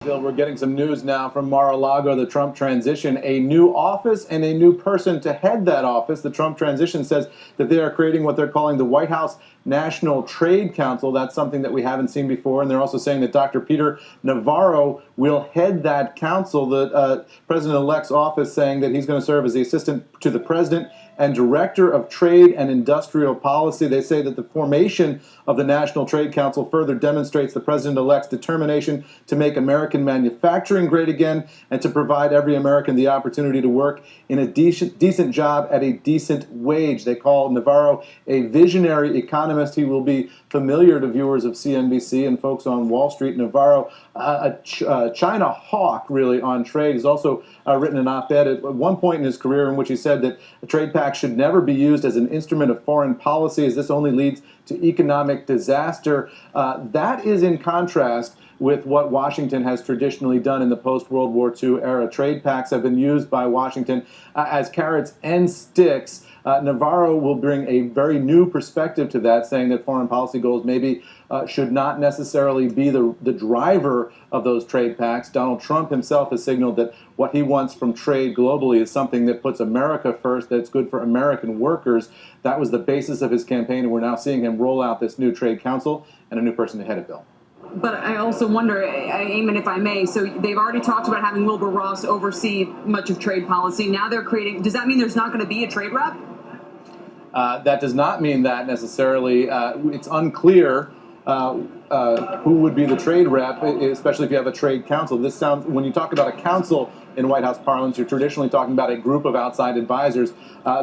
We're getting some news now from Mar-a-Lago, the Trump transition, a new office and a new person to head that office. The Trump transition says that they are creating what they're calling the White House National Trade Council. That's something that we haven't seen before. And they're also saying that Dr. Peter Navarro will head that council. The president-elect's office saying that he's going to serve as the assistant to the president and director of trade and industrial policy. They say that the formation of the National Trade Council further demonstrates the president-elect's determination to make American manufacturing great again and to provide every American the opportunity to work in a decent job at a decent wage. They call Navarro a visionary economist. He will be familiar to viewers of CNBC and folks on Wall Street. Navarro, a China hawk, really, on trade. He's also written an op-ed at one point in his career in which he said that a trade pact should never be used as an instrument of foreign policy, as this only leads to economic disaster. That is in contrast with what Washington has traditionally done in the post-World War II era. Trade pacts have been used by Washington as carrots and sticks. Navarro will bring a very new perspective to that, saying that foreign policy goals maybe should not necessarily be the driver of those trade pacts. Donald Trump himself has signaled that what he wants from trade globally is something that puts America first, that's good for American workers. That was the basis of his campaign, and we're now seeing him roll out this new trade council and a new person to head it, Bill. But I also wonder, Eamon, if I may, so they've already talked about having Wilbur Ross oversee much of trade policy. Now they're creating, does that mean there's not going to be a trade rep? That does not mean that necessarily. It's unclear who would be the trade rep, especially if you have a trade council. This sounds, when you talk about a council in White House parlance, you're traditionally talking about a group of outside advisors.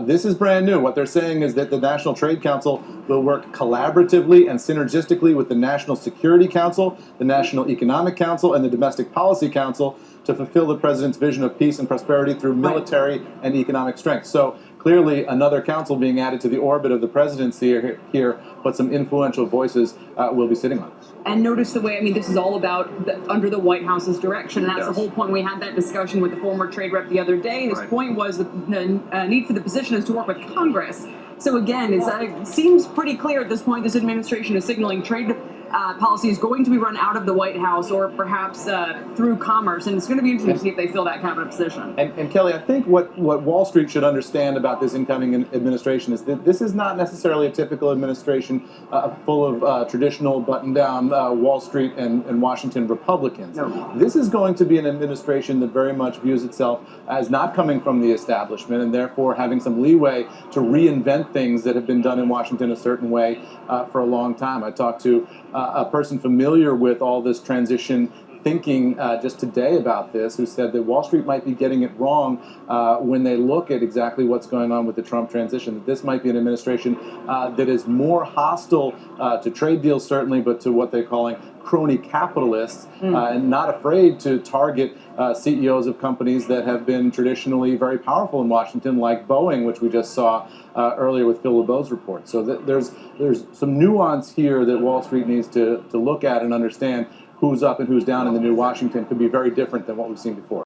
This is brand new. What they're saying is that the National Trade Council will work collaboratively and synergistically with the National Security Council, the National Economic Council, and the Domestic Policy Council to fulfill the president's vision of peace and prosperity through military and economic strength. So clearly another council being added to the orbit of the presidency here, but some influential voices will be sitting on it. And notice the way, I mean, this is all about under the White House's direction. And that's the whole point. We had that discussion with the former trade rep the other day. His point was the need for the position is to work with Congress. So again, it seems pretty clear at this point this administration is signaling trade policy is going to be run out of the White House or perhaps through commerce. And it's going to be interesting to see if they fill that cabinet position. And Kelly, I think what Wall Street should understand about this incoming administration is that this is not necessarily a typical administration full of traditional button-down Wall Street and Washington Republicans. No. This is going to be an administration that very much views itself as not coming from the establishment and therefore having some leeway to reinvent things that have been done in Washington a certain way for a long time. I talked to a person familiar with all this transition thinking just today about this, who said that Wall Street might be getting it wrong when they look at exactly what's going on with the Trump transition. That this might be an administration that is more hostile to trade deals, certainly, but to what they're calling crony capitalists, and not afraid to target CEOs of companies that have been traditionally very powerful in Washington, like Boeing, which we just saw earlier with Phil LeBeau's report. So there's some nuance here that Wall Street needs to look at and understand. Who's up and who's down in the new Washington could be very different than what we've seen before.